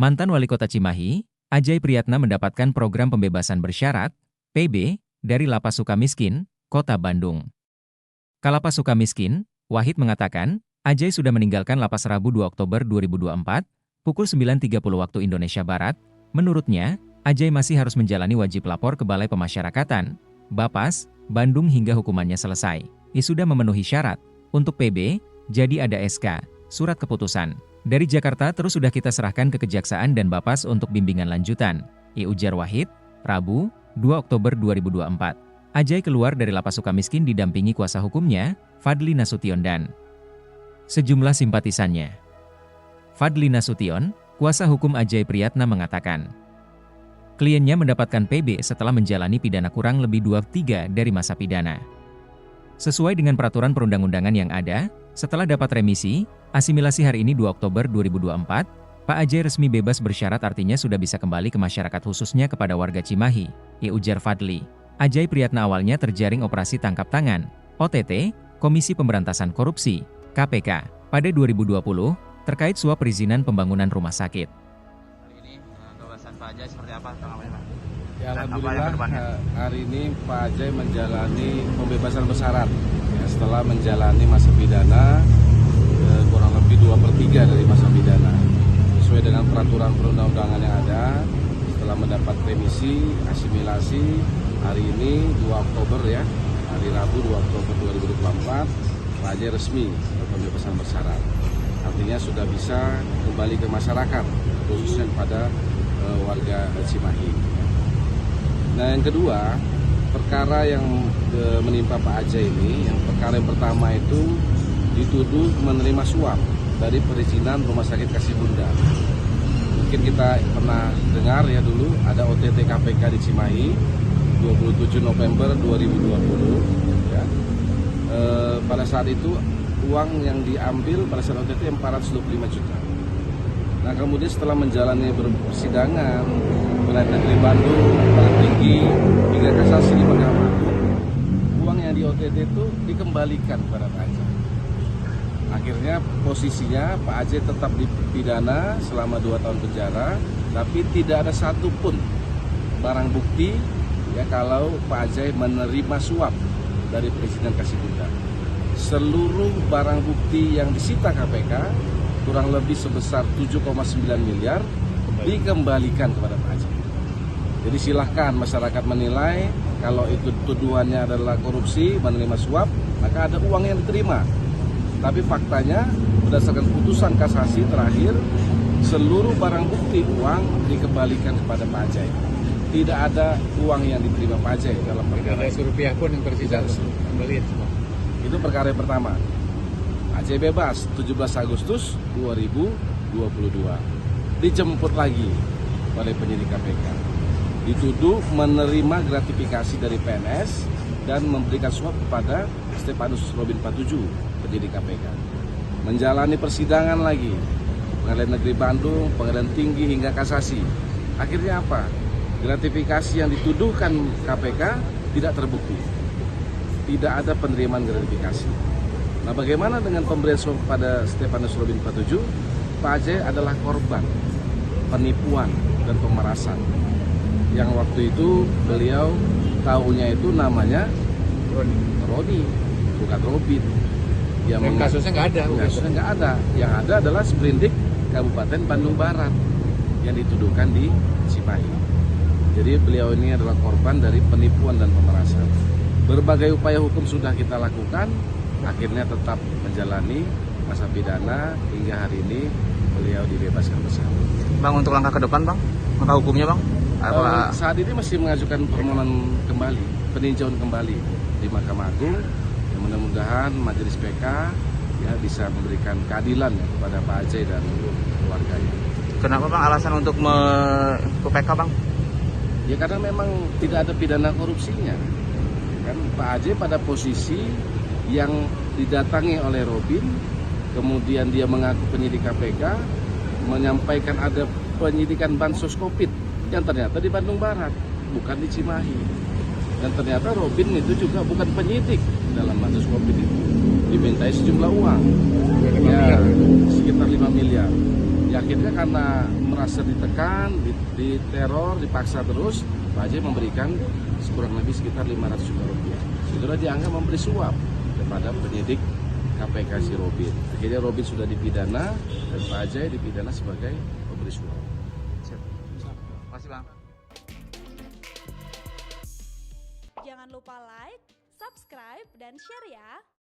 Mantan Wali Kota Cimahi, Ajay Priyatna mendapatkan program pembebasan bersyarat, PB, dari Lapas Sukamiskin, Kota Bandung. Kalapas Sukamiskin, Wahid mengatakan, Ajay sudah meninggalkan lapas Rabu 2 Oktober 2024, pukul 9.30 waktu Indonesia Barat. Menurutnya, Ajay masih harus menjalani wajib lapor ke Balai Pemasyarakatan, Bapas, Bandung hingga hukumannya selesai. Ia sudah memenuhi syarat. Untuk PB, jadi ada SK, surat keputusan. Dari Jakarta terus sudah kita serahkan ke Kejaksaan dan Bapas untuk bimbingan lanjutan. Ujar Wahid, Rabu, 2 Oktober 2024. Ajay keluar dari Lapas Sukamiskin didampingi kuasa hukumnya, Fadly Nasution dan sejumlah simpatisannya. Fadly Nasution, kuasa hukum Ajay Priyatna mengatakan, kliennya mendapatkan PB setelah menjalani pidana kurang lebih 2/3 dari masa pidana. Sesuai dengan peraturan perundang-undangan yang ada, setelah dapat remisi, asimilasi hari ini 2 Oktober 2024, Pak Ajay resmi bebas bersyarat artinya sudah bisa kembali ke masyarakat khususnya kepada warga Cimahi, ujar Fadly. Ajay Priyatna awalnya terjaring operasi tangkap tangan, OTT, Komisi Pemberantasan Korupsi, KPK, pada 2020, terkait suap perizinan pembangunan rumah sakit. Hari ini kebebasan Pak Ajay seperti apa? Ya, alhamdulillah hari ini Pak Ajay menjalani pembebasan bersyarat ya, setelah menjalani masa pidana kurang lebih 2/3 dari masa pidana. Sesuai dengan peraturan perundang-undangan yang ada, setelah mendapat remisi, asimilasi, hari ini 2 Oktober ya, hari Rabu 2 Oktober 2024, Pak Ajay resmi pembebasan bersyarat. Artinya sudah bisa kembali ke masyarakat, khususnya pada warga Cimahi. Nah, yang kedua, perkara yang menimpa Pak Ajay ini, yang perkara yang pertama itu dituduh menerima suap dari perizinan Rumah Sakit Kasih Bunda. Mungkin kita pernah dengar ya dulu ada OTT KPK di Cimahi 27 November 2020 ya. Pada saat itu uang yang diambil pada saat OTT 425 juta. Nah, kemudian setelah menjalani persidangan Pengadilan Negeri Bandung, Pengadilan Tinggi hingga kasasi di Mahkamah Agung, uang yang di OTT itu dikembalikan kepada Pak Ajay. Akhirnya posisinya Pak Ajay tetap dipidana selama 2 tahun penjara, tapi tidak ada satupun barang bukti ya kalau Pak Ajay menerima suap dari Presiden Kasih Bunda. Seluruh barang bukti yang disita KPK kurang lebih sebesar 7,9 miliar dikembalikan kepada Pak Ajay. Jadi silahkan masyarakat menilai kalau itu tuduhannya adalah korupsi, menerima suap, maka ada uang yang diterima. Tapi faktanya berdasarkan putusan kasasi terakhir, seluruh barang bukti uang dikembalikan kepada Pak Ajay. Tidak ada uang yang diterima Pak Ajay dalam perkara. Tidak ada rupiah pun yang tersisa kembali semua. Itu perkara yang pertama. Ajay bebas 17 Agustus 2022. Dijemput lagi oleh penyidik KPK. Dituduh menerima gratifikasi dari PNS dan memberikan suap kepada Stefanus Robin 47, penyidik KPK. Menjalani persidangan lagi. Pengadilan Negeri Bandung, Pengadilan Tinggi hingga kasasi. Akhirnya apa? Gratifikasi yang dituduhkan KPK tidak terbukti. Tidak ada penerimaan gratifikasi. Nah, bagaimana dengan pemberian suap kepada Stefanus Robin 47? Pak Ajay adalah korban penipuan dan pemerasan. Yang waktu itu beliau tahunya itu namanya Roni, bukan Robin. Yang kasusnya nggak ada. Kasusnya nggak ada. Yang ada adalah Sprindik Kabupaten Bandung Barat yang dituduhkan di Cimahi. Jadi beliau ini adalah korban dari penipuan dan pemerasan. Berbagai upaya hukum sudah kita lakukan, akhirnya tetap menjalani masa pidana hingga hari ini beliau dibebaskan bersyarat. Bang, untuk langkah ke depan, Bang, langkah hukumnya, Bang? Saat ini masih mengajukan permohonan kembali, peninjauan kembali di Mahkamah Agung. Ya, mudah-mudahan Majelis PK ya bisa memberikan keadilan ya, kepada Pak Ajay dan keluarganya. Kenapa, Bang, alasan untuk ke PK, Bang? Ya karena memang tidak ada pidana korupsinya. Kan Pak Ajay pada posisi yang didatangi oleh Robin, kemudian dia mengaku penyidik KPK, menyampaikan ada penyidikan bansos COVID yang ternyata di Bandung Barat, bukan di Cimahi. Dan ternyata Robin itu juga bukan penyidik dalam bansos COVID itu. Dimintai sejumlah uang, ya sekitar 5 miliar. Ya akhirnya karena merasa ditekan, diteror, dipaksa terus, Pak Ajai memberikan kurang lebih sekitar 500 juta rupiah. Itulah dianggap memberi suap kepada penyidik KPK si Robin. Akhirnya Robin sudah dipidana dan Pak Ajai dipidana sebagai pemberi suap. Makasih bang. Jangan lupa like, subscribe, dan share ya.